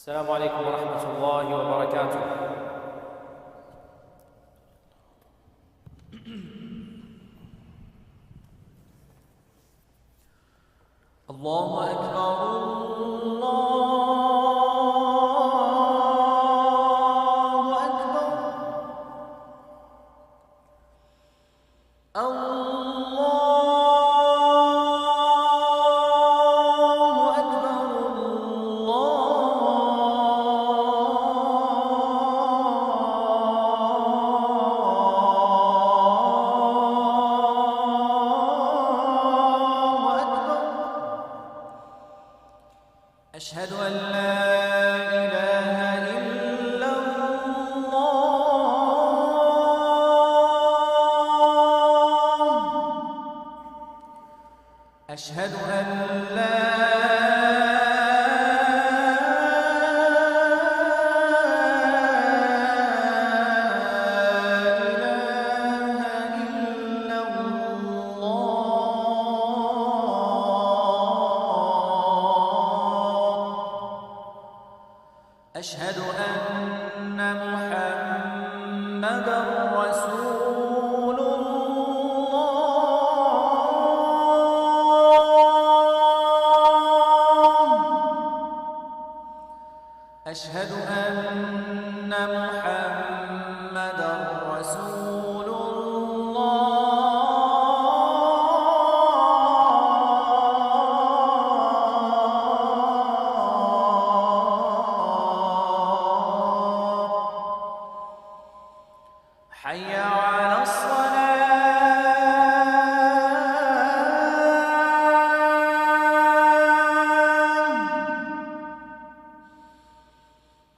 السلام عليكم ورحمة الله وبركاته. الله أكبر الله أكبر الله أكبر الله أكبر. أشهد أن لا إله إلا الله. أشهد أن لا إله إلا الله. أشهد أن محمدًا رسول الله. أشهد أن محمدًا رسول الله. حي على الصلاة.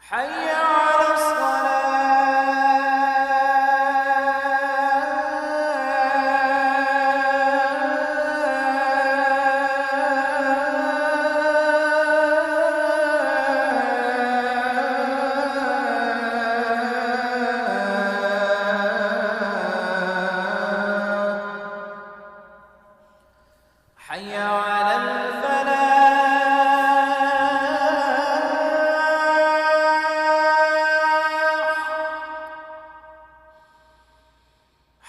حي على الصلاة. حي على الفلاح.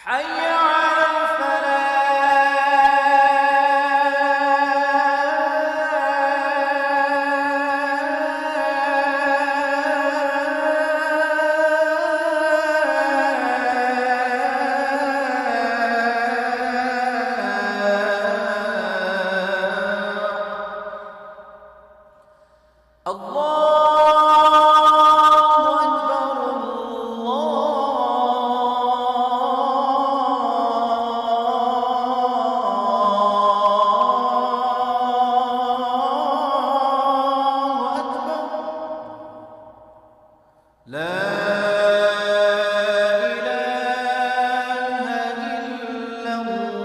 حي على الفلاح. الله أكبر الله أكبر. لا إله إلا الله.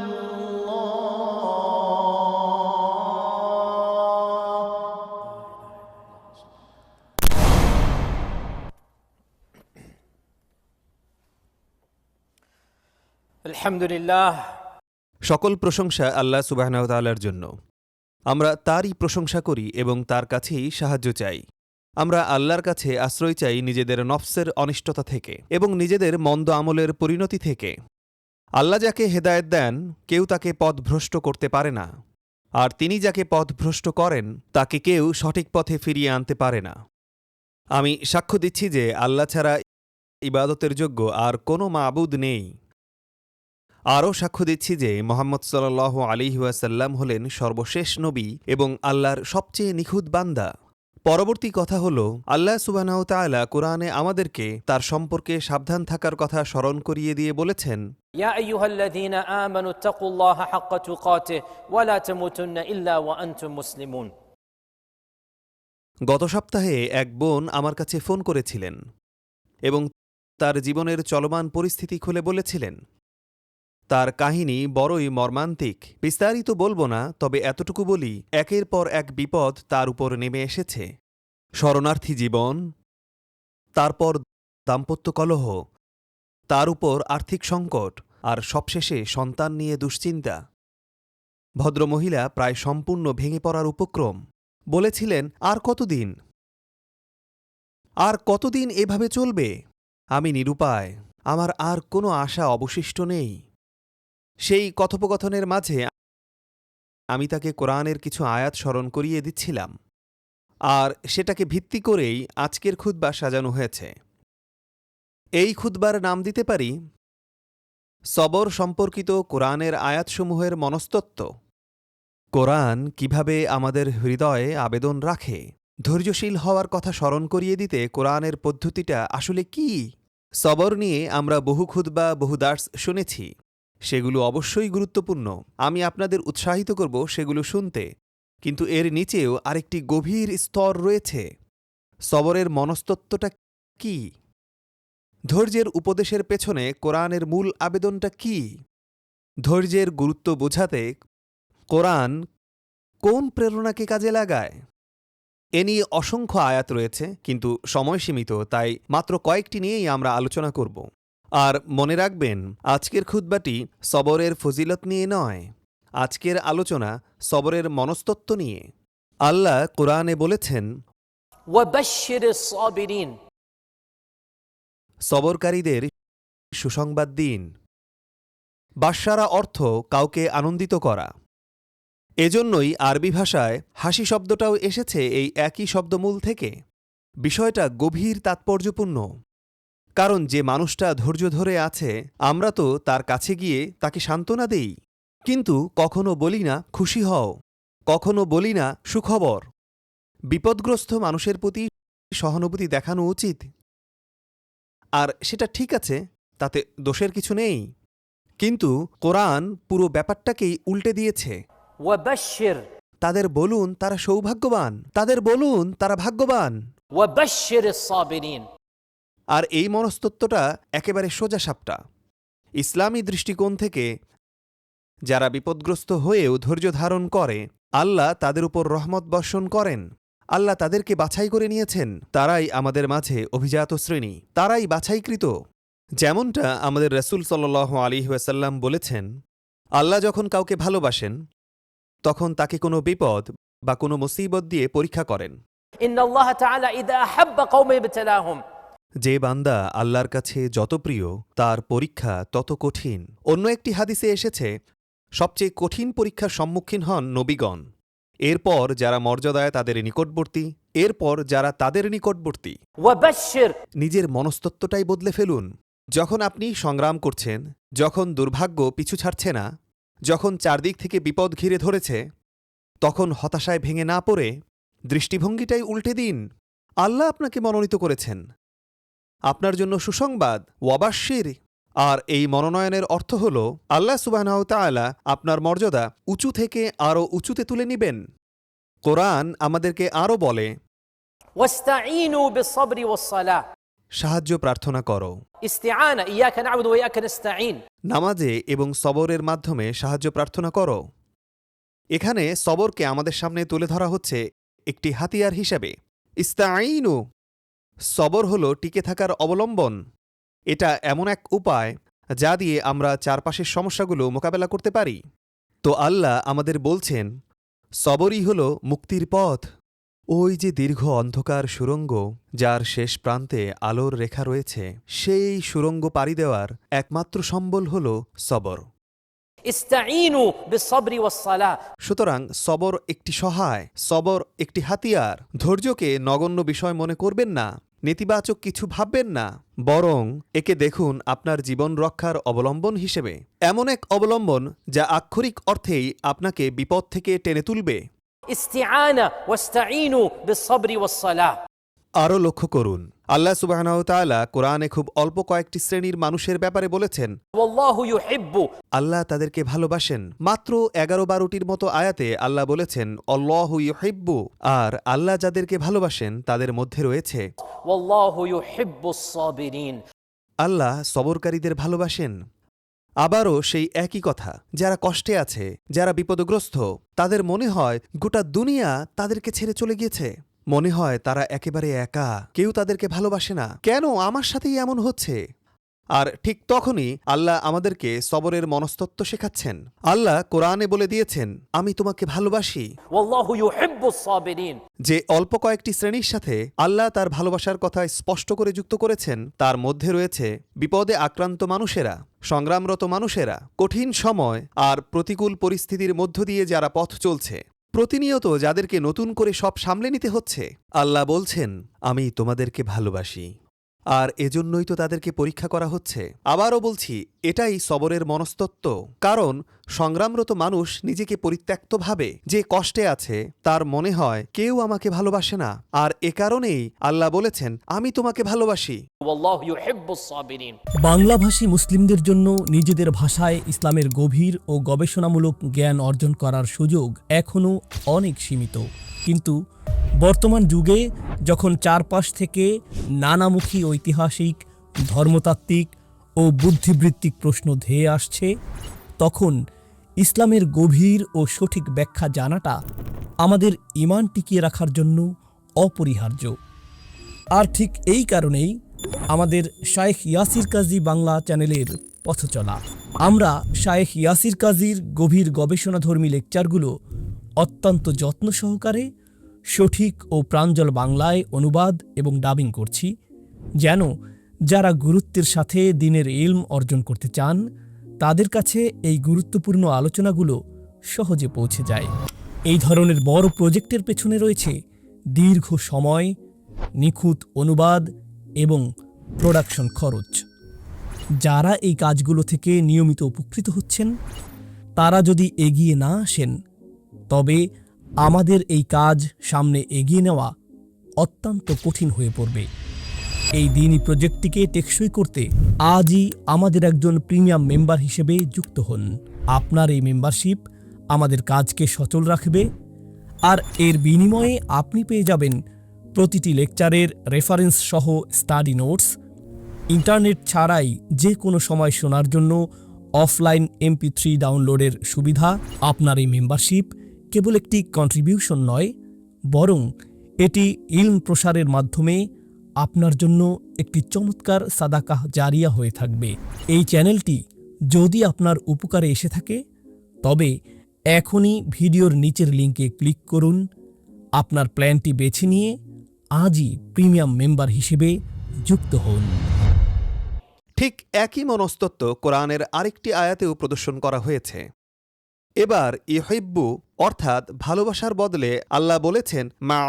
الحمد لله. সকল প্রশংসা আল্লাহ সুবহানাহু ওয়া তাআলার জন্য। আমরা তারই প্রশংসা করি এবং তার কাছেই সাহায্য চাই। আমরা আল্লাহর কাছে আশ্রয় চাই নিজেদের নফসের অনিষ্টতা থেকে এবং নিজেদের মন্দ আমলের পরিণতি থেকে। আল্লাহ যাকে হেদায়েত দেন কেউ তাকে পথভ্রষ্ট করতে পারে না, আর তিনি যাকে পথভ্রষ্ট করেন তাকে কেউ সঠিক পথে ফিরিয়ে আনতে পারে না। আমি সাক্ষ্য দিচ্ছি যে আল্লাহ ছাড়া ইবাদতের যোগ্য আর কোনো মাবুদ নেই। আরও সাক্ষ্য দিচ্ছি যে মুহাম্মদ সাল্লাল্লাহু আলাইহি ওয়াসাল্লাম হলেন সর্বশেষ নবী এবং আল্লাহর সবচেয়ে নিখুঁত বান্দা। পরবর্তী কথা হল, আল্লাহ সুবহানাহু ওয়া তাআলা কোরআনে আমাদেরকে তার সম্পর্কে সাবধান থাকার কথা স্মরণ করিয়ে দিয়ে বলেছেন, يا أيها الذين آمنوا اتقوا الله حق تقاته ولا تموتن إلا وأنتم مسلمون. গত সপ্তাহে এক বোন আমার কাছে ফোন করেছিলেন এবং তার জীবনের চলমান পরিস্থিতি খুলে বলেছিলেন। তার কাহিনী বড়ই মর্মান্তিক। বিস্তারিত বলবো না, তবে এতটুকু বলি, একের পর এক বিপদ তার উপর নেমে এসেছে। শরণার্থী জীবন, তারপর দাম্পত্য কলহ, তার উপর আর্থিক সংকট, আর সবশেষে সন্তান নিয়ে দুশ্চিন্তা। ভদ্রমহিলা প্রায় সম্পূর্ণ ভেঙে পড়ার উপক্রম। বলেছিলেন, আর কতদিন? আর কতদিন এভাবে চলবে? আমি নিরুপায়, আমার আর কোনো আশা অবশিষ্ট নেই। সেই কথোপকথনের মাঝে আমি তাকে কোরআনের কিছু আয়াত স্মরণ করিয়ে দিচ্ছিলাম, আর সেটাকে ভিত্তি করেই আজকের খুতবা সাজানো হয়েছে। এই খুতবার নাম দিতে পারি সবর সম্পর্কিত কোরআনের আয়াতসমূহের মনস্তত্ত্ব। কোরআন কিভাবে আমাদের হৃদয়ে আবেদন রাখে, ধৈর্যশীল হওয়ার কথা স্মরণ করিয়ে দিতে কোরআনের পদ্ধতিটা আসলে কি। সবর নিয়ে আমরা বহু খুতবা, বহু দার্স শুনেছি, সেগুলো অবশ্যই গুরুত্বপূর্ণ। আমি আপনাদের উৎসাহিত করব সেগুলো শুনতে, কিন্তু এর নিচেও আরেকটি গভীর স্তর রয়েছে। সবরের মনস্তত্ত্বটা কি? ধৈর্যের উপদেশের পেছনে কোরআনের মূল আবেদনটা কি? ধৈর্যের গুরুত্ব বোঝাতে কোরআন কোন প্রেরণাকে কাজে লাগায়? এ নিয়ে অসংখ্য আয়াত রয়েছে, কিন্তু সময় সীমিত, তাই মাত্র কয়েকটি নিয়েই আমরা আলোচনা করব। আর মনে রাখবেন, আজকের খুতবাটি সবরের ফজিলত নিয়ে নয়, আজকের আলোচনা সবরের মনস্তত্ত্ব নিয়ে। আল্লাহ কোরআনে বলেছেন, وبشر الصابرين সবরকারীদের সুসংবাদ দিন। বাশশারা অর্থ কাউকে আনন্দিত করা। এজন্যই আরবি ভাষায় হাসি শব্দটাও এসেছে এই একই শব্দমূল থেকে। বিষয়টা গভীর তাৎপর্যপূর্ণ, কারণ যে মানুষটা ধৈর্য ধরে আছে, আমরা তো তার কাছে গিয়ে তাকে সান্ত্বনা দেই, কিন্তু কখনো বলি না খুশি হও, কখনো বলি না সুখবর। বিপদগ্রস্ত মানুষের প্রতি সহানুভূতি দেখানো উচিত, আর সেটা ঠিক আছে, তাতে দোষের কিছু নেই। কিন্তু কোরআন পুরো ব্যাপারটাকেই উল্টে দিয়েছে। وبشر তাদের বলুন তারা সৌভাগ্যবান, তাদের বলুন তারা ভাগ্যবান। وبشر الصابرين আর এই মনস্তত্ত্বটা একেবারে সোজাসাপটা। ইসলামী দৃষ্টিকোণ থেকে যারা বিপদগ্রস্ত হয়েও ধৈর্য ধারণ করে, আল্লাহ তাদের উপর রহমত বর্ষণ করেন। আল্লাহ তাদেরকে বাছাই করে নিয়েছেন, তারাই আমাদের মাঝে অভিজাত শ্রেণী, তারাই বাছাইকৃত। যেমনটা আমাদের রাসূল সাল্লাল্লাহু আলাইহি ওয়াসাল্লাম বলেছেন, আল্লাহ যখন কাউকে ভালোবাসেন তখন তাকে কোনো বিপদ বা কোনো মুসিবত দিয়ে পরীক্ষা করেন। إن الله تعالى إذا أحب قوما ابتلاهم যে বান্দা আল্লাহর কাছে যত প্রিয়, তার পরীক্ষা তত কঠিন। অন্য একটি হাদিসে এসেছে, সবচেয়ে কঠিন পরীক্ষার সম্মুখীন হন নবীগণ, এরপর যারা মর্যাদায় তাদের নিকটবর্তী, এরপর যারা তাদের নিকটবর্তী। وبشر নিজের মনস্তত্ত্বটাই বদলে ফেলুন। যখন আপনি সংগ্রাম করছেন, যখন দুর্ভাগ্য পিছু ছাড়ছে না, যখন চারদিক থেকে বিপদ ঘিরে ধরেছে, তখন হতাশায় ভেঙে না পড়ে দৃষ্টিভঙ্গিটাই উল্টে দিন। আল্লাহ আপনাকে মনোনীত করেছেন, আপনার জন্য সুসংবাদ, ওয়াবাশশির। আর এই মনোনয়নের অর্থ হল আল্লাহ সুবহানাহু ওয়া তাআলা আপনার মর্যাদা উঁচু থেকে আরও উঁচুতে তুলে নিবেন। কোরআন আমাদেরকে আরও বলে, واستعينوا بالصبر والصلاة সাহায্য প্রার্থনা করো। استعانة إياك نعبد وإياك نستعين নামাজে এবং সবরের মাধ্যমে সাহায্য প্রার্থনা করো। এখানে সবরকে আমাদের সামনে তুলে ধরা হচ্ছে একটি হাতিয়ার হিসেবে। ইস্তাঈনু, সবর হল টিকে থাকার অবলম্বন। এটা এমন এক উপায় যা দিয়ে আমরা চারপাশের সমস্যাগুলো মোকাবেলা করতে পারি। তো আল্লাহ আমাদের বলছেন, সবরই হল মুক্তির পথ। ওই যে দীর্ঘ অন্ধকার সুড়ঙ্গ, যার শেষ প্রান্তে আলোর রেখা রয়েছে, সেই সুড়ঙ্গ পাড়ি দেওয়ার একমাত্র সম্বল হল সবর। استعينوا بالصبر والصلاة সুতরাং সবর একটি সহায়, সবর একটি হাতিয়ার। ধৈর্যকে নগণ্য বিষয় মনে করবেন না, নেতিবাচক কিছু ভাববেন না, বরং একে দেখুন আপনার জীবন রক্ষার অবলম্বন হিসেবে। এমন এক অবলম্বন যা আক্ষরিক অর্থেই আপনাকে বিপদ থেকে টেনে তুলবে। استعانة واستعينوا بالصبر والصلاة আরও লক্ষ্য করুন, আল্লাহ সুবহানাহু ওয়া তাআলা কোরআনে খুব অল্প কয়েকটি শ্রেণীর মানুষের ব্যাপারে বলেছেন, والله يحب আল্লাহ তাদেরকে ভালোবাসেন। মাত্র 11-12টির মতো আয়াতে আল্লাহ বলেছেন আল্লাহু ইউহিব্বু, আর আল্লাহ যাদেরকে ভালোবাসেন তাদের মধ্যে রয়েছে والله يحب الصابرين আল্লাহ সবরকারীদের ভালোবাসেন। আবারও সেই একই কথা, যারা কষ্টে আছে, যারা বিপদগ্রস্ত, তাদের মনে হয় গোটা দুনিয়া তাদেরকে ছেড়ে চলে গিয়েছে, মনে হয় তারা একেবারে একা, কেউ তাদেরকে ভালোবাসে না। কেন আমার সাথেই এমন হচ্ছে? আর ঠিক তখনই আল্লাহ আমাদেরকে সবরের মনস্তত্ত্ব শেখাচ্ছেন। আল্লাহ কোরআনে বলে দিয়েছেন, আমি তোমাকে ভালোবাসি। والله يحب الصابرين যে অল্প কয়েকটি শ্রেণীর সাথে আল্লাহ তার ভালোবাসার কথা স্পষ্ট করে যুক্ত করেছেন, তার মধ্যে রয়েছে বিপদে আক্রান্ত মানুষেরা, সংগ্রামরত মানুষেরা, কঠিন সময় আর প্রতিকূল পরিস্থিতির মধ্য দিয়ে যারা পথ চলছে, প্রতিনিয়ত যাদেরকে নতুন করে সব সামলে নিতে হচ্ছে। আল্লাহ বলছেন, আমি তোমাদেরকে ভালোবাসি, আর এজন্যই তো তাদেরকে পরীক্ষা করা হচ্ছে। আবারও বলছি, এটাই সবরের মনস্তত্ত্ব। কারণ সংগ্রামরত মানুষ নিজেকে পরিত্যক্ত ভাবে, যে কষ্টে আছে, তার মনে হয় কেউ আমাকে ভালোবাসে না, আর এ কারণেই আল্লাহ বলেছেন, আমি তোমাকে ভালোবাসি। والله يحب الصابرين বাংলাভাষী মুসলিমদের জন্য নিজেদের ভাষায় ইসলামের গভীর ও গবেষণামূলক জ্ঞান অর্জন করার সুযোগ এখনও অনেক সীমিত। কিন্তু বর্তমান যুগে যখন চারপাশ থেকে নানামুখী ঐতিহাসিক, ধর্মতাত্ত্বিক ও বুদ্ধিবৃত্তিক প্রশ্ন ধেয়ে আসছে, তখন ইসলামের গভীর ও সঠিক ব্যাখ্যা জানাটা আমাদের ঈমান টিকিয়ে রাখার জন্য অপরিহার্য। আর ঠিক এই কারণেই আমাদের শায়েখ ইয়াসির কাজী বাংলা চ্যানেলের পথ চলা। আমরা শায়েখ ইয়াসির কাজীর গভীর গবেষণাধর্মী লেকচারগুলো অত্যন্ত যত্ন সহকারে সঠিক ও প্রাঞ্জল বাংলায় অনুবাদ এবং ডাবিং করছি, যেন যারা গুরুত্বের সাথে দ্বীনের ইলম অর্জন করতে চান, তাদের কাছে এই গুরুত্বপূর্ণ আলোচনাগুলো সহজে পৌঁছে যায়। এই ধরনের বড় প্রজেক্টের পেছনে রয়েছে দীর্ঘ সময়, নিখুঁত অনুবাদ এবং প্রোডাকশন খরচ। যারা এই কাজগুলো থেকে নিয়মিত উপকৃত হচ্ছেন, তারা যদি এগিয়ে না আসেন, তবে আমাদের এই কাজ সামনে এগিয়ে নেওয়া অত্যন্ত কঠিন হয়ে পড়বে। এই দ্বীনি প্রজেক্টটিকে টেকসই করতে আজই আমাদের একজন প্রিমিয়াম মেম্বার হিসেবে যুক্ত হন। আপনার এই মেম্বারশিপ আমাদের কাজকে সচল রাখবে, আর এর বিনিময়ে আপনি পেয়ে যাবেন প্রতিটি লেকচারের রেফারেন্স সহ স্টাডি নোটস, ইন্টারনেট ছাড়াই যে কোনো সময় শোনার জন্য অফলাইন MP3 ডাউনলোডের সুবিধা। আপনার এই মেম্বারশিপ কেবল একটি কন্ট্রিবিউশন নয়, বরং এটি ইলম প্রসারের মাধ্যমে আপনার জন্য একটি চমৎকার সাদাকাহ জারিয়া হয়ে থাকবে। এই চ্যানেলটি যদি আপনার উপকারে এসে থাকে, তবে এখনই ভিডিওর নিচের লিঙ্কে ক্লিক করুন। আপনার প্ল্যানটি বেছে নিয়ে আজই প্রিমিয়াম মেম্বার হিসেবে যুক্ত হন। ঠিক একই মনস্তত্ত্ব কোরআনের আরেকটি আয়াতেও প্রদর্শন করা হয়েছে। এবার ইহিব্বু অর্থাৎ ভালোবাসার বদলে আল্লাহ বলেছেন মা।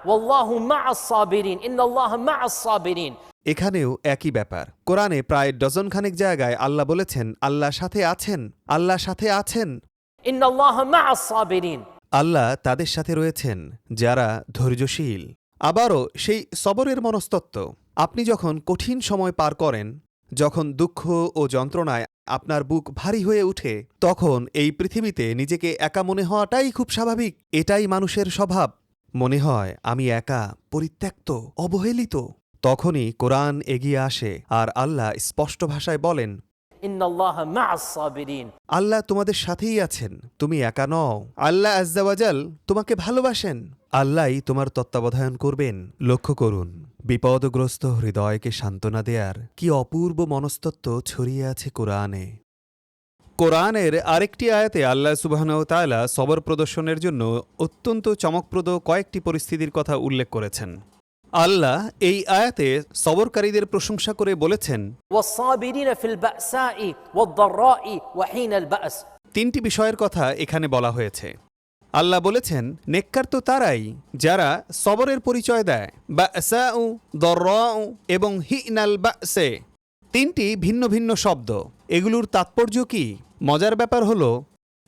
والله مع الصابرين إن الله مع الصابرين এখানেও একই ব্যাপার। কোরআনে প্রায় ডজনখানেক জায়গায় আল্লাহ বলেছেন আল্লাহ সাথে আছেন, আল্লাহ সাথে আছেন। إن الله مع الصابرين আল্লাহ তাদের সাথে রয়েছেন যারা ধৈর্যশীল। আবারও সেই সবরের মনস্তত্ত্ব। আপনি যখন কঠিন সময় পার করেন, যখন দুঃখ ও যন্ত্রণায় আপনার বুক ভারী হয়ে ওঠে, তখন এই পৃথিবীতে নিজেকে একা মনে হওয়াটাই খুব স্বাভাবিক। এটাই মানুষের স্বভাব। মনে হয় আমি একা, পরিত্যক্ত, অবহেলিত। তখনই কোরআন এগিয়ে আসে আর আল্লাহ স্পষ্ট ভাষায় বলেন, إن الله مع الصابرين আল্লাহ তোমাদের সাথেই আছেন, তুমি একা নও। আল্লাহ আজ্জা ওয়াজাল তোমাকে ভালোবাসেন, আল্লাহই তোমার তত্ত্বাবধান করবেন। লক্ষ্য করুন, বিপদগ্রস্ত হৃদয়কে সান্ত্বনা দেয়ার কি অপূর্ব মনস্তত্ত্ব ছড়িয়ে আছে কোরআনে। কোরআনের আরেকটি আয়াতে আল্লাহ সুবহানাহু ওয়া তাআলা সবর প্রদর্শনের জন্য অত্যন্ত চমকপ্রদ কয়েকটি পরিস্থিতির কথা উল্লেখ করেছেন। আল্লাহ এই আয়াতে সবরকারীদের প্রশংসা করে বলেছেন, والصابرين في البأساء والضراء وحين البأس তিনটি বিষয়ের কথা এখানে বলা হয়েছে। আল্লাহ বলেছেন, নেককার তো তারাই যারা সবরের পরিচয় দেয়। বাসাউ, দররাউ এবং হিনাল বাসে তিনটি ভিন্ন ভিন্ন শব্দ। এগুলোর তাৎপর্য কি? মজার ব্যাপার হলো,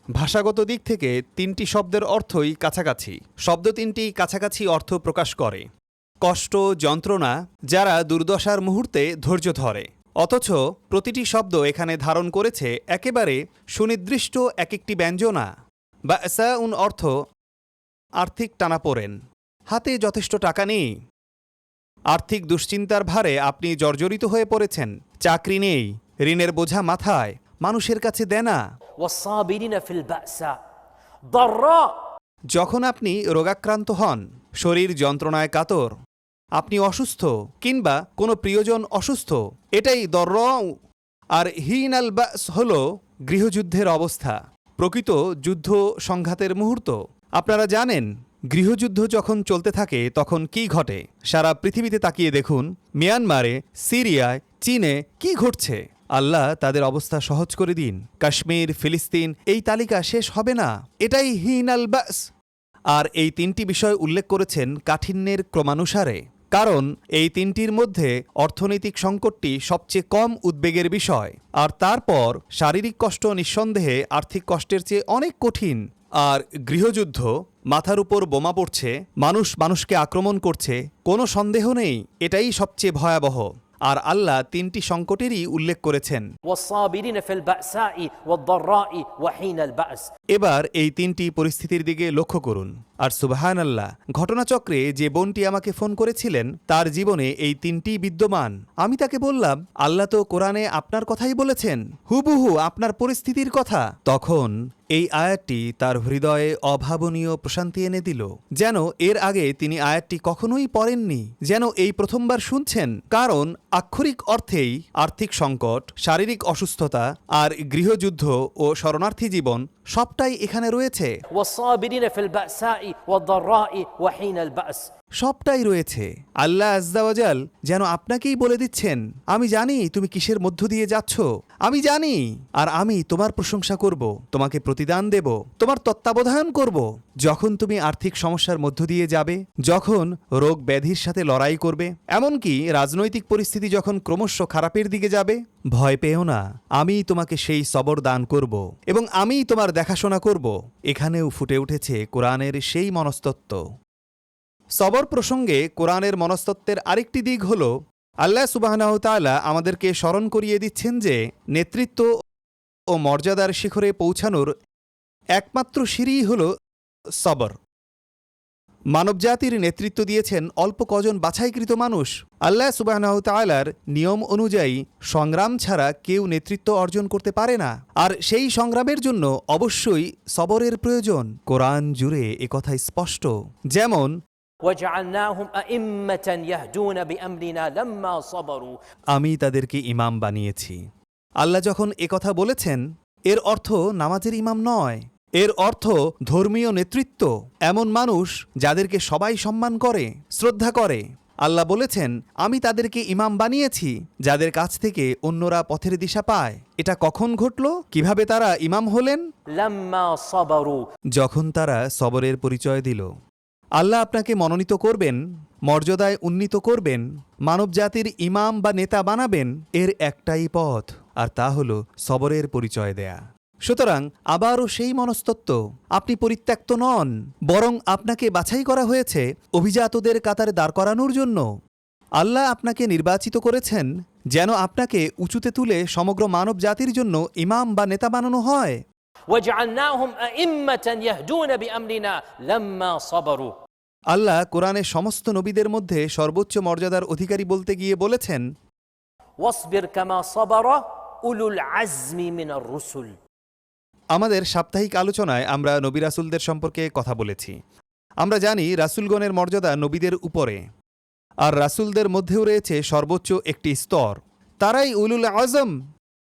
ভাষাগত দিক থেকে তিনটি শব্দের অর্থই কাছাকাছি। শব্দ তিনটি কাছাকাছি অর্থ প্রকাশ করে। কষ্ট, যন্ত্রণা, যারা দুর্দশার মুহূর্তে ধৈর্য ধরে। অথচ প্রতিটি শব্দ এখানে ধারণ করেছে একেবারে সুনির্দিষ্ট এক একটি ব্যঞ্জনা। বাসাউন অর্থ আর্থিক টানাপোড়েন, হাতে যথেষ্ট টাকা নেই, আর্থিক দুশ্চিন্তার ভারে আপনি জর্জরিত হয়ে পড়েছেন, চাকরি নেই, ঋণের বোঝা মাথায়, মানুষের কাছে দেনা। والصابرين في البأساء ضراء যখন আপনি রোগাক্রান্ত হন, শরীর যন্ত্রণায় কাতর, আপনি অসুস্থ কিংবা কোনো প্রিয়জন অসুস্থ, এটাই দররাউ। আর হিন আল বাস হল গৃহযুদ্ধের অবস্থা, প্রকৃত যুদ্ধ সংঘাতের মুহূর্ত। আপনারা জানেন গৃহযুদ্ধ যখন চলতে থাকে তখন কি ঘটে। সারা পৃথিবীতে তাকিয়ে দেখুন, মিয়ানমারে, সিরিয়ায়, চীনে কি ঘটছে। আল্লাহ তাদের অবস্থা সহজ করে দিন। কাশ্মীর, ফিলিস্তিন, এই তালিকা শেষ হবে না। এটাই হিন আল বাস। আর এই তিনটি বিষয় উল্লেখ করেছেন কাঠিন্যের ক্রমানুসারে, কারণ এই তিনটির মধ্যে অর্থনৈতিক সংকটটি সবচেয়ে কম উদ্বেগের বিষয়, আর তারপর শারীরিক কষ্ট নিঃসন্দেহে আর্থিক কষ্টের চেয়ে অনেক কঠিন। আর গৃহযুদ্ধ, মাথার উপর বোমা পড়ছে, মানুষ মানুষকে আক্রমণ করছে, কোনো সন্দেহ নেই এটাই সবচেয়ে ভয়াবহ। আর আল্লাহ তিনটি সংকটেরই উল্লেখ করেছেন। والصابرين في البأساء والضراء وحين البأس। এবার এই তিনটি পরিস্থিতির দিকে লক্ষ্য করুন। আর সুবহানাল্লাহ, ঘটনাচক্রে যে বোনটি আমাকে ফোন করেছিলেন তার জীবনে এই তিনটি বিদ্যমান। আমি তাকে বললাম, আল্লাহ তো কোরআনে আপনার কথাই বলেছেন, হুবহু আপনার পরিস্থিতির কথা। তখন এই আয়াতটি তার হৃদয়ে অভাবনীয় প্রশান্তি এনে দিল, যেন এর আগে তিনি আয়াতটি কখনোই পড়েননি, যেন এই প্রথমবার শুনছেন। কারণ আক্ষরিক অর্থেই আর্থিক সংকট, শারীরিক অসুস্থতা আর গৃহযুদ্ধ ও শরণার্থী জীবন সবটাই এখানে রয়েছে। والصابرين في البأساء والضراء وحين البأس। সবটাই রয়েছে। আল্লাহ আজ্জাওয়াজাল যেন আপনাকেই বলে দিচ্ছেন, আমি জানি তুমি কিসের মধ্য দিয়ে যাচ্ছ, আমি জানি, আর আমি তোমার প্রশংসা করব, তোমাকে প্রতিদান দেব, তোমার তত্ত্বাবধান করব। যখন তুমি আর্থিক সমস্যার মধ্য দিয়ে যাবে, যখন রোগ ব্যাধির সাথে লড়াই করবে, এমনকি রাজনৈতিক পরিস্থিতি যখন ক্রমশ খারাপের দিকে যাবে, ভয় পেও না, আমি তোমাকে সেই সবর দান করব এবং আমি তোমার দেখাশোনা করব। এখানেও ফুটে উঠেছে কোরআনের সেই মনস্তত্ত্ব। সবর প্রসঙ্গে কোরআনের মনস্তত্ত্বের আরেকটি দিক হল, আল্লাহ সুবহানাহু তাআলা আমাদেরকে স্মরণ করিয়ে দিচ্ছেন যে নেতৃত্ব ও মর্যাদার শিখরে পৌঁছানোর একমাত্র সিঁড়িই হল সবর। মানবজাতির নেতৃত্ব দিয়েছেন অল্প কজন বাছাইকৃত মানুষ। আল্লাহ সুবহানাহু তাআলার নিয়ম অনুযায়ী সংগ্রাম ছাড়া কেউ নেতৃত্ব অর্জন করতে পারে না, আর সেই সংগ্রামের জন্য অবশ্যই সবরের প্রয়োজন। কোরআন জুড়ে একথা স্পষ্ট। যেমন وجعلناهم أئمة يهدون بأمرنا لما صبروا। আমি তাদেরকে ইমাম বানিয়েছি। আল্লাহ যখন একথা বলেছেন, এর অর্থ নামাজের ইমাম নয়, এর অর্থ ধর্মীয় নেতৃত্ব, এমন মানুষ যাদেরকে সবাই সম্মান করে, শ্রদ্ধা করে। আল্লাহ বলেছেন, আমি তাদেরকে ইমাম বানিয়েছি যাদের কাছ থেকে অন্যরা পথের দিশা পায়। এটা কখন ঘটল? কিভাবে তারা ইমাম হলেন? لما صبروا। যখন তারা সবরের পরিচয় দিল। আল্লাহ আপনাকে মনোনীত করবেন, মর্যাদায় উন্নীত করবেন, মানবজাতির ইমাম বা নেতা বানাবেন, এর একটাই পথ, আর তা হল সবরের পরিচয় দেয়া। সুতরাং আবারও সেই মনস্তত্ত্ব, আপনি পরিত্যক্ত নন, বরং আপনাকে বাছাই করা হয়েছে অভিজাতদের কাতারে দাঁড় করানোর জন্য। আল্লাহ আপনাকে নির্বাচিত করেছেন যেন আপনাকে উঁচুতে তুলে সমগ্র মানব জাতির জন্য ইমাম বা নেতা বানানো হয়। وجعلناهم أئمة يهدون بأمرنا لما صبروا। আল্লাহ কোরআনে সমস্ত নবীদের মধ্যে সর্বোচ্চ মর্যাদার অধিকারী বলতে গিয়ে বলেছেন, واصبر كما صبر أولو العزم من الرسل। আমাদের সাপ্তাহিক আলোচনায় আমরা নবী রাসূলদের সম্পর্কে কথা বলেছি। আমরা জানি রাসূলগণের মর্যাদা নবীদের উপরে, আর রাসূলদের মধ্যেও রয়েছে সর্বোচ্চ একটি স্তর, তারাই উলুল আজম।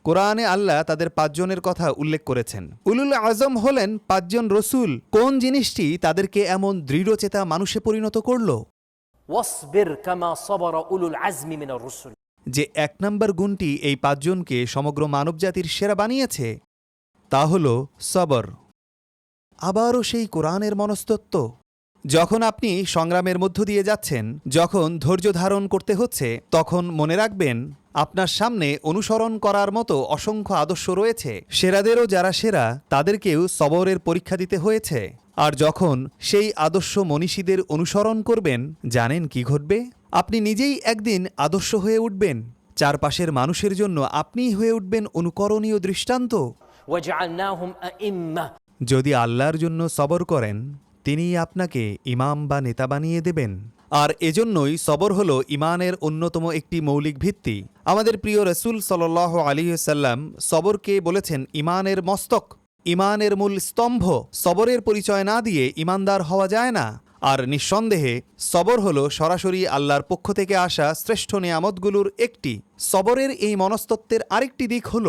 কোরআনে আল্লাহ তাদের 5 জনের কথা উল্লেখ করেছেন। উলুল আজম হলেন 5 জন রসুল। কোন জিনিসটি তাদেরকে এমন দৃঢ়চেতা মানুষে পরিণত করল? واصبر كما صبر أولو العزم من الرسل। যে 1 নম্বর গুণটি এই 5 জনকে সমগ্র মানবজাতির সেরা বানিয়েছে, তা হল সবর। আবারও সেই কোরআনের মনস্তত্ত্ব। যখন আপনি সংগ্রামের মধ্য দিয়ে যাচ্ছেন, যখন ধৈর্য ধারণ করতে হচ্ছে, তখন মনে রাখবেন আপনার সামনে অনুসরণ করার মতো অসংখ্য আদর্শ রয়েছে। সেরাদেরও যারা সেরা, তাদেরকেও সবরের পরীক্ষা দিতে হয়েছে। আর যখন সেই আদর্শ মনীষীদের অনুসরণ করবেন, জানেন কি ঘটবে? আপনি নিজেই একদিন আদর্শ হয়ে উঠবেন। চারপাশের মানুষের জন্য আপনিই হয়ে উঠবেন অনুকরণীয় দৃষ্টান্ত। وجعلناهم أئمة। যদি আল্লাহর জন্য সবর করেন, তিনিই আপনাকে ইমাম বা নেতা বানিয়ে দেবেন। আর এজন্যই সবর হল ইমানের অন্যতম একটি মৌলিক ভিত্তি। আমাদের প্রিয় রাসূল সাল্লাল্লাহু আলাইহি ওয়াসাল্লাম সবরকে বলেছেন ইমানের মস্তক, ইমানের মূল স্তম্ভ। সবরের পরিচয় না দিয়ে ইমানদার হওয়া যায় না। আর নিঃসন্দেহে সবর হল সরাসরি আল্লাহর পক্ষ থেকে আসা শ্রেষ্ঠ নেয়ামতগুলোর একটি। সবরের এই মনস্তত্ত্বের আরেকটি দিক হল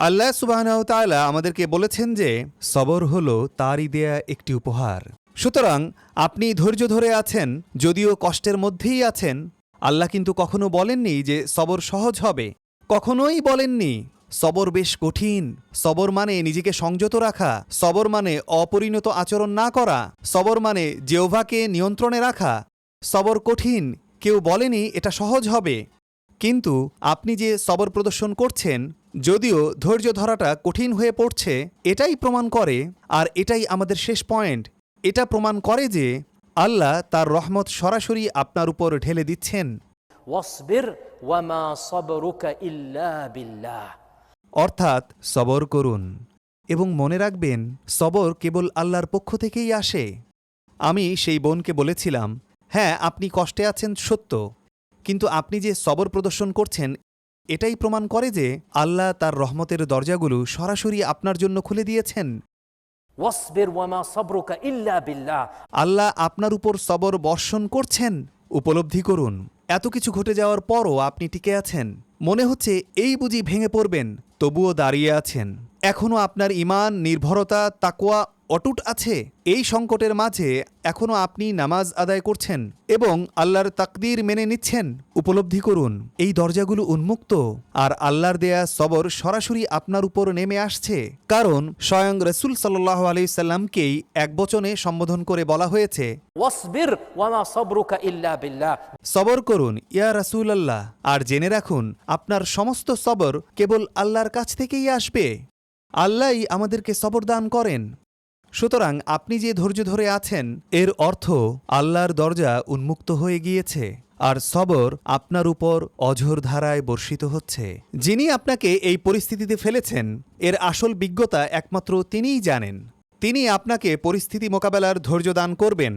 আল্লাহ সুবহানাহু ওয়া তাআলা আমাদেরকে বলেছেন যে সবর হল তারই দেয়া একটি উপহার। সুতরাং আপনি ধৈর্য ধরে আছেন, যদিও কষ্টের মধ্যেই আছেন। আল্লাহ কিন্তু কখনো বলেননি যে সবর সহজ হবে, কখনোই বলেননি। সবর বেশ কঠিন। সবর মানে নিজেকে সংযত রাখা, সবর মানে অপরিণত আচরণ না করা, সবর মানে জিহ্বাকে নিয়ন্ত্রণে রাখা। সবর কঠিন, কেউ বলেনি এটা সহজ হবে। কিন্তু আপনি যে সবর প্রদর্শন করছেন, যদিও ধৈর্য ধরাটা কঠিন হয়ে পড়ছে, এটাই প্রমাণ করে, আর এটাই আমাদের শেষ পয়েন্ট, এটা প্রমাণ করে যে আল্লাহ তার রহমত সরাসরি আপনার উপর ঢেলে দিচ্ছেন। ওয়াসবির ওয়ামা সাবরুকা ইল্লা বিল্লাহ। অর্থাৎ সবর করুন এবং মনে রাখবেন সবর কেবল আল্লাহর পক্ষ থেকেই আসে। আমি সেই বোনকে বলেছিলাম, হ্যাঁ আপনি কষ্টে আছেন সত্য, কিন্তু আপনি যে সবর প্রদর্শন করছেন এটাই প্রমাণ করে যে আল্লাহ তার রহমতের দরজাগুলো সরাসরি আপনার জন্য খুলে দিয়েছেন। ওয়াসবির ওয়ামা সাবরুকা ইল্লা বিল্লাহ। আল্লাহ আপনার উপর সবর বর্ষণ করছেন। উপলব্ধি করুন, এত কিছু ঘটে যাওয়ার পরও আপনি টিকে আছেন। মনে হচ্ছে এই বুঝি ভেঙে পড়বেন, তবুও দাঁড়িয়ে আছেন। এখনও আপনার ঈমান, নির্ভরতা, তাকওয়া অটুট আছে। এই সংকটের মাঝে এখনও আপনি নামাজ আদায় করছেন এবং আল্লাহর তাকদীর মেনে নিচ্ছেন। উপলব্ধি করুন, এই দরজাগুলো উন্মুক্ত, আর আল্লাহর দেয়া সবর সরাসরি আপনার উপর নেমে আসছে। কারণ স্বয়ং রাসূল সাল্লাল্লাহু আলাইহি সাল্লামকেই একবচনে সম্বোধন করে বলা হয়েছে, ওয়াসবির ওয়ামা সাবরুকা ইল্লা বিল্লাহ। সবর করুন ইয়া রাসূলুল্লাহ, আর জেনে রাখুন আপনার সমস্ত সবর কেবল আল্লাহর কাছ থেকেই আসবে। আল্লাহই আমাদেরকে সবর দান করেন। সুতরাং আপনি যে ধৈর্য ধরে আছেন, এর অর্থ আল্লাহর দরজা উন্মুক্ত হয়ে গিয়েছে, আর সবর আপনার উপর অঝোর ধারায় বর্ষিত হচ্ছে। যিনি আপনাকে এই পরিস্থিতিতে ফেলেছেন, এর আসল বিজ্ঞতা একমাত্র তিনিই জানেন। তিনি আপনাকে পরিস্থিতি মোকাবেলার ধৈর্য দান করবেন,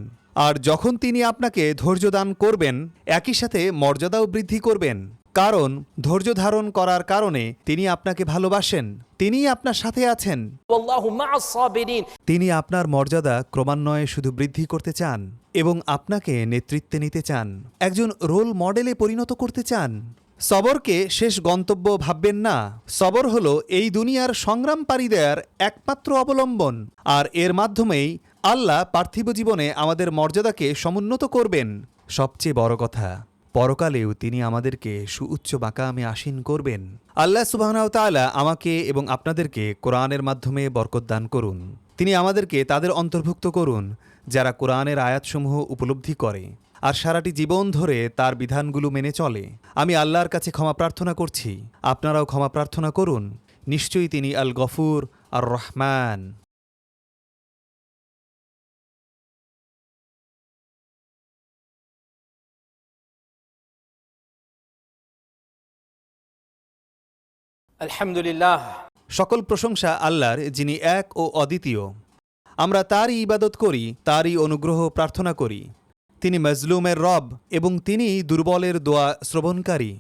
আর যখন তিনি আপনাকে ধৈর্য দান করবেন, একই সাথে মর্যাদাও বৃদ্ধি করবেন। কারণ ধৈর্য ধারণ করার কারণে তিনি আপনাকে ভালোবাসেন, তিনিই আপনার সাথে আছেন। ওয়াল্লাহু মা'আস সাবিরিন। তিনি আপনার মর্যাদা ক্রমান্বয়ে শুধু বৃদ্ধি করতে চান এবং আপনাকে নেতৃত্বে নিতে চান, একজন রোল মডেলে পরিণত করতে চান। সবরকে শেষ গন্তব্য ভাববেন না। সবর হলো এই দুনিয়ার সংগ্রাম পাড়ি দেয়ার একমাত্র অবলম্বন, আর এর মাধ্যমেই আল্লাহ পার্থিব জীবনে আমাদের মর্যাদাকে সমুন্নত করবেন। সবচেয়ে বড় কথা, পরকালেও তিনি আমাদেরকে সুউচ্চ মাকামে আসীন করবেন। আল্লাহ সুবহানাহু ওয়া তাআলা আমাকে এবং আপনাদেরকে কোরআনের মাধ্যমে বরকত দান করুন। তিনি আমাদেরকে তাদের অন্তর্ভুক্ত করুন যারা কোরআনের আয়াতসমূহ উপলব্ধি করে আর সারাটি জীবন ধরে তার বিধানগুলো মেনে চলে। আমি আল্লাহর কাছে ক্ষমা প্রার্থনা করছি, আপনারাও ক্ষমা প্রার্থনা করুন। নিশ্চয়ই তিনি আল গফুর আর রহমান। আলহামদুলিল্লাহ। সকল প্রশংসা আল্লাহর, যিনি এক ও অদ্বিতীয়। আমরা তারই ইবাদত করি, তারই অনুগ্রহ প্রার্থনা করি। তিনি মজলুমের রব এবং তিনি দুর্বলের দোয়া শ্রবণকারী।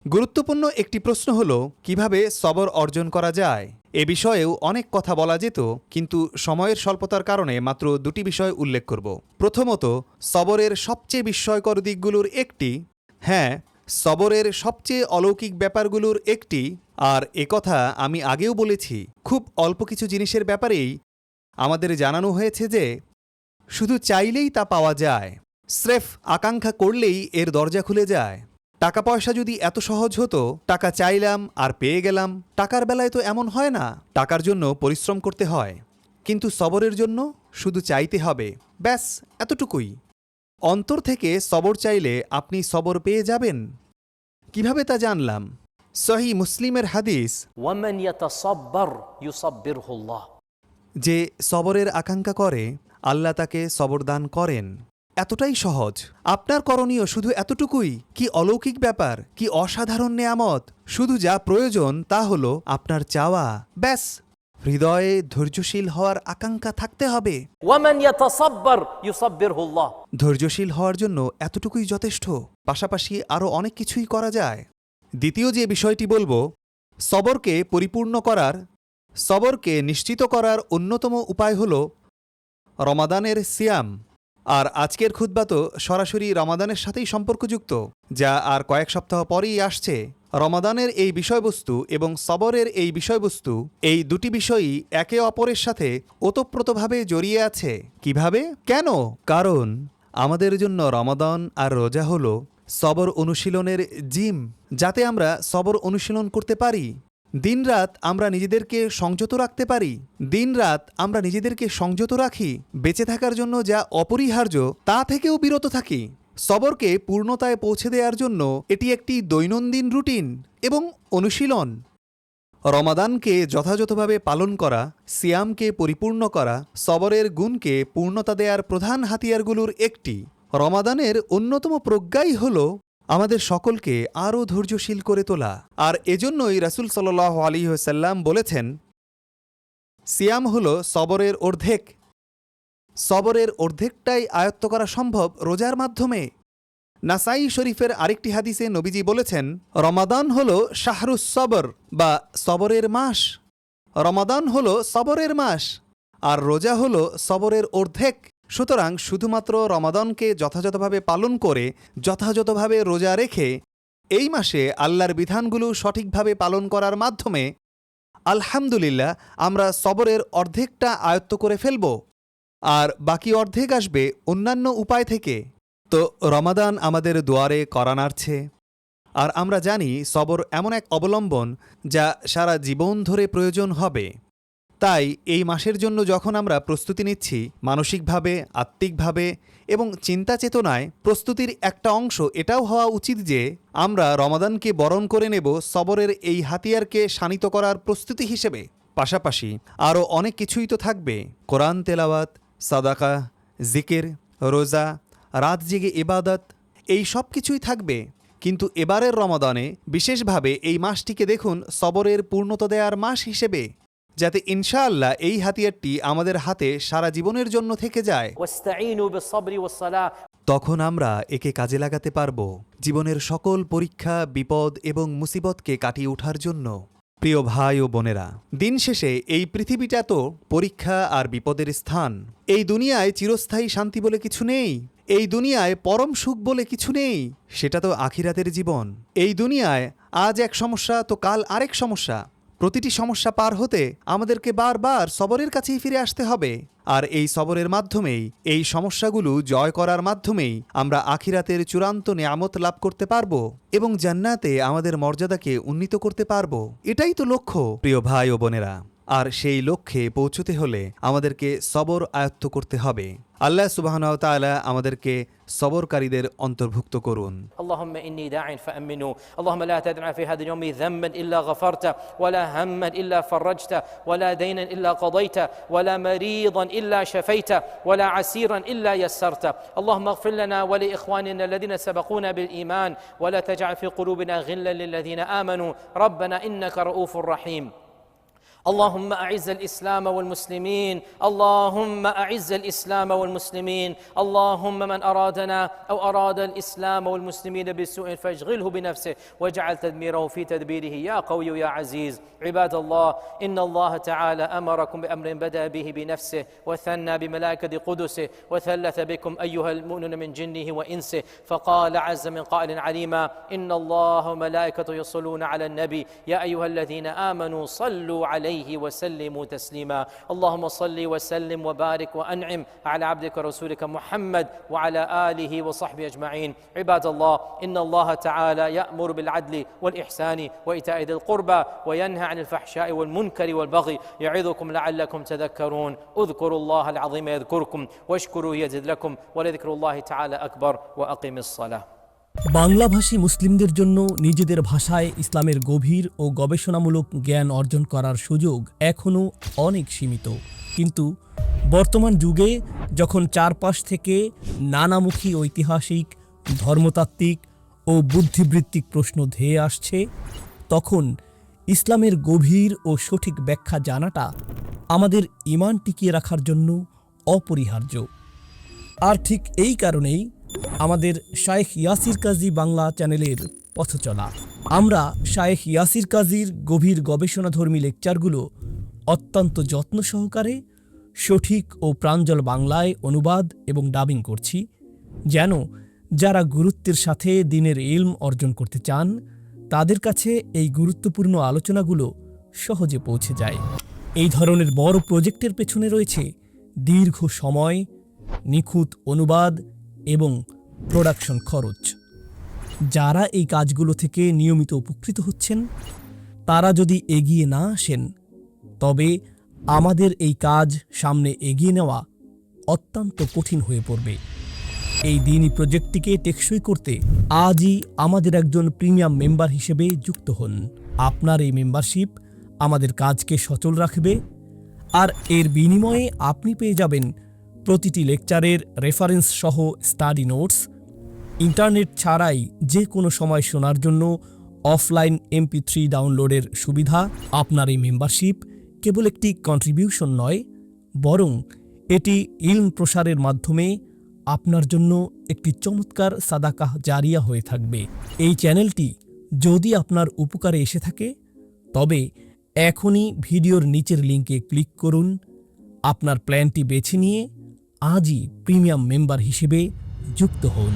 গুরুত্বপূর্ণ একটি প্রশ্ন হল কিভাবে সবর অর্জন করা যায়। এ বিষয়েও অনেক কথা বলা যেত, কিন্তু সময়ের স্বল্পতার কারণে মাত্র দুটি বিষয় উল্লেখ করব। প্রথমত, সবরের সবচেয়ে বিস্ময়কর দিকগুলোর একটি, হ্যাঁ সবরের সবচেয়ে অলৌকিক ব্যাপারগুলোর একটি, আর একথা আমি আগেও বলেছি, খুব অল্প কিছু জিনিসের ব্যাপারেই আমাদের জানানো হয়েছে যে শুধু চাইলেই তা পাওয়া যায়, স্রেফ আকাঙ্ক্ষা করলেই এর দরজা খুলে যায়। টাকা পয়সা যদি এত সহজ হতো, টাকা চাইলাম আর পেয়ে গেলাম। টাকার বেলায় তো এমন হয় না, টাকার জন্য পরিশ্রম করতে হয়, কিন্তু সবরের জন্য শুধু চাইতে হবে, ব্যাস এতটুকুই। অন্তর থেকে সবর চাইলে আপনি সবর পেয়ে যাবেন। কিভাবে তা জানলাম? সহিহ মুসলিমের হাদিস, ওয়ামান ইয়াতাসাব্বার ইউসাব্বিরহুল্লাহ। যে সবরের আকাঙ্ক্ষা করে আল্লাহ তাকে সবর দান করেন। এতটাই সহজ। আপনার করণীয় শুধু এতটুকুই। কি অলৌকিক ব্যাপার, কি অসাধারণ নেয়ামত। শুধু যা প্রয়োজন তা হলো আপনার চাওয়া, ব্যাস। হৃদয়ে ধৈর্যশীল হওয়ার আকাঙ্ক্ষা থাকতে হবে। ওয়ামান ইয়াতাসাব্বার ইউসাব্বিরহুল্লাহ। ধৈর্যশীল হওয়ার জন্য এতটুকুই যথেষ্ট, পাশাপাশি আরও অনেক কিছুই করা যায়। দ্বিতীয় যে বিষয়টি বলবো, সবরকে পরিপূর্ণ করার, সবরকে নিশ্চিত করার অন্যতম উপায় হল রমাদানের সিয়াম। আর আজকের খুতবা তো সরাসরি রমাদানের সাথেই সম্পর্কযুক্ত, যা আর কয়েক সপ্তাহ পরেই আসছে। রমাদানের এই বিষয়বস্তু এবং সবরের এই বিষয়বস্তু, এই দুটি বিষয়ই একে অপরের সাথে ওতপ্রোতভাবে জড়িয়ে আছে। কিভাবে? কেন? কারণ আমাদের জন্য রমাদান আর রোজা হল সবর অনুশীলনের জিম, যাতে আমরা সবর অনুশীলন করতে পারি। দিনরাত আমরা নিজেদেরকে সংযত রাখতে পারি। দিনরাত আমরা নিজেদেরকে সংযত রাখি, বেঁচে থাকার জন্য যা অপরিহার্য তা থেকেও বিরত থাকি। সবরকে পূর্ণতায় পৌঁছে দেওয়ার জন্য এটি একটি দৈনন্দিন রুটিন এবং অনুশীলন। রমাদানকে যথাযথভাবে পালন করা, সিয়ামকে পরিপূর্ণ করা, সবরের গুণকে পূর্ণতা দেওয়ার প্রধান হাতিয়ারগুলোর একটি। রমাদানের অন্যতম প্রজ্ঞাই হল আমাদের সকলকে আরও ধৈর্যশীল করে তোলা। আর এজন্যই রাসূল সাল্লাল্লাহু আলাইহি ওয়াসাল্লাম বলেছেন, সিয়াম হল সবরের অর্ধেক। সবরের অর্ধেকটাই আয়ত্ত করা সম্ভব রোজার মাধ্যমে। নাসাই শরীফের আরেকটি হাদিসে নবীজি বলেছেন, রমাদান হল শাহরুস সবর বা সবরের মাস। রমাদান হল সবরের মাস আর রোজা হল সবরের অর্ধেক। সুতরাং শুধুমাত্র রমাদানকে যথাযথভাবে পালন করে, যথাযথভাবে রোজা রেখে, এই মাসে আল্লাহর বিধানগুলো সঠিকভাবে পালন করার মাধ্যমে আলহামদুলিল্লাহ আমরা সবরের অর্ধেকটা আয়ত্ত করে ফেলব, আর বাকি অর্ধেক আসবে অন্যান্য উপায় থেকে। তো রমাদান আমাদের দুয়ারে কড়া নাড়ছে, আর আমরা জানি সবর এমন এক অবলম্বন যা সারা জীবন ধরে প্রয়োজন হবে। তাই এই মাসের জন্য যখন আমরা প্রস্তুতি নিচ্ছি, মানসিকভাবে, আত্মিকভাবে এবং চিন্তা চেতনায়, প্রস্তুতির একটা অংশ এটাও হওয়া উচিত যে আমরা রমাদানকে বরণ করে নেব সবরের এই হাতিয়ারকে শানিত করার প্রস্তুতি হিসেবে। পাশাপাশি আরও অনেক কিছুই তো থাকবে। কোরআন তেলাওয়াত, সাদাকা, জিকির, রোজা, রাত জেগে ইবাদত, এই সব কিছুই থাকবে। কিন্তু এবারের রমাদানে বিশেষভাবে এই মাসটিকে দেখুন সবরের পূর্ণতা দেওয়ার মাস হিসেবে, যাতে ইনশাআল্লাহ এই হাতিয়ারটি আমাদের হাতে সারা জীবনের জন্য থেকে যায়। واستعينوا بالصبر والصلاة তখন আমরা একে কাজে লাগাতে পারব জীবনের সকল পরীক্ষা, বিপদ এবং মুসিবতকে কাটিয়ে ওঠার জন্য। প্রিয় ভাই ও বোনেরা, দিন শেষে এই পৃথিবীটা তো পরীক্ষা আর বিপদের স্থান। এই দুনিয়ায় চিরস্থায়ী শান্তি বলে কিছু নেই। এই দুনিয়ায় পরম সুখ বলে কিছু নেই। সেটা তো আখিরাতের জীবন। এই দুনিয়ায় আজ এক সমস্যা তো কাল আরেক সমস্যা। প্রতিটি সমস্যা পার হতে আমাদেরকে বারবার সবরের কাছেই ফিরে আসতে হবে। আর এই সবরের মাধ্যমেই, এই সমস্যাগুলো জয় করার মাধ্যমেই আমরা আখিরাতের চূড়ান্ত নেয়ামত লাভ করতে পারব এবং জান্নাতে আমাদের মর্যাদাকে উন্নীত করতে পারব। এটাই তো লক্ষ্য, প্রিয় ভাই ও বোনেরা। আর সেই লক্ষ্যে পৌঁছতে হলে আমাদেরকে সবর আয়ত্ত করতে হবে। আল্লাহ সুবহানাহু ওয়া তাআলা আমাদেরকে সবরকারীদের অন্তর্ভুক্ত করুন। اللهم إني داع فأمنه. اللهم لا تدع في هذا اليوم ذنبا إلا غفرته، ولا هما إلا فرجته، ولا دينا إلا قضيته، ولا مريضا إلا شفيته، ولا عسيرا إلا يسرته. اللهم اغفر لنا ولإخواننا الذين سبقونا بالإيمان، ولا تجعل في قلوبنا غلا للذين آمنوا ربنا إنك رؤوف رحيم. اللهم أعز الإسلام والمسلمين، اللهم أعز الإسلام والمسلمين. اللهم من أرادنا أو أراد الإسلام والمسلمين بسوء فاشغله بنفسه واجعل تدميره في تدبيره يا قوي يا عزيز. عباد الله، إن الله تعالى أمركم بأمر بدأ به بنفسه وثنى بملائكة قدسه وثلث بكم أيها المؤمنون من جنه وإنسه، فقال عز من قائل عليما: إن الله وملائكته يصلون على النبي يا أيها الذين آمنوا صلوا عليه وسلموا تسليما. اللهم صل وسلم وبارك وأنعم على عبدك ورسولك محمد وعلى آله وصحبه أجمعين. عباد الله، إن الله تعالى يأمر بالعدل والإحسان وإيتاء ذي القربى وينهى عن الفحشاء والمنكر والبغي يعظكم لعلكم تذكرون. اذكروا الله العظيم يذكركم واشكروه يزد لكم ولذكر الله تعالى أكبر وأقم الصلاة. বাংলাভাষী মুসলিমদের জন্য নিজেদের ভাষায় ইসলামের গভীর ও গবেষণামূলক জ্ঞান অর্জন করার সুযোগ এখনও অনেক সীমিত। কিন্তু বর্তমান যুগে যখন চারপাশ থেকে নানামুখী ঐতিহাসিক, ধর্মতাত্ত্বিক ও বুদ্ধিবৃত্তিক প্রশ্ন ধেয়ে আসছে, তখন ইসলামের গভীর ও সঠিক ব্যাখ্যা জানাটা আমাদের ঈমান টিকিয়ে রাখার জন্য অপরিহার্য। আর ঠিক এই কারণেই আমাদের শায়েখ ইয়াসির কাজী বাংলা চ্যানেলের পথ চলা। আমরা শায়েখ ইয়াসির কাজীর গভীর গবেষণাধর্মী লেকচারগুলো অত্যন্ত যত্ন সহকারে সঠিক ও প্রাঞ্জল বাংলায় অনুবাদ এবং ডাবিং করছি, যেন যারা গুরুত্বের সাথে দ্বীনের ইলম অর্জন করতে চান তাদের কাছে এই গুরুত্বপূর্ণ আলোচনাগুলো সহজে পৌঁছে যায়। এই ধরনের বড় প্রজেক্টের পেছনে রয়েছে দীর্ঘ সময়, নিখুঁত অনুবাদ এবং প্রোডাকশন খরচ। যারা এই কাজগুলো থেকে নিয়মিত উপকৃত হচ্ছেন তারা যদি এগিয়ে না আসেন তবে আমাদের এই কাজ সামনে এগিয়ে নেওয়া অত্যন্ত কঠিন হয়ে পড়বে। এই দ্বীনি প্রজেক্টটিকে টেকসই করতে আজই আমাদের একজন প্রিমিয়াম মেম্বার হিসেবে যুক্ত হন। আপনার এই মেম্বারশিপ আমাদের কাজকে সচল রাখবে, আর এর বিনিময়ে আপনি পেয়ে যাবেন প্রতিটি লেকচারের রেফারেন্স সহ স্টাডি নোটস, ইন্টারনেট ছাড়াই যে কোনো সময় শোনার জন্য অফলাইন MP3 ডাউনলোডের সুবিধা। আপনার এই মেম্বারশিপ কেবল একটি কন্ট্রিবিউশন নয়, বরং এটি ইলম প্রসারের মাধ্যমে আপনার জন্য একটি চমৎকার সাদাকাহ জারিয়া হয়ে থাকবে। এই চ্যানেলটি যদি আপনার উপকারে এসে থাকে তবে এখনই ভিডিওর নিচের লিঙ্কে ক্লিক করুন। আপনার প্ল্যানটি বেছে নিয়ে আজই প্রিমিয়াম মেম্বার হিসেবে যুক্ত হন।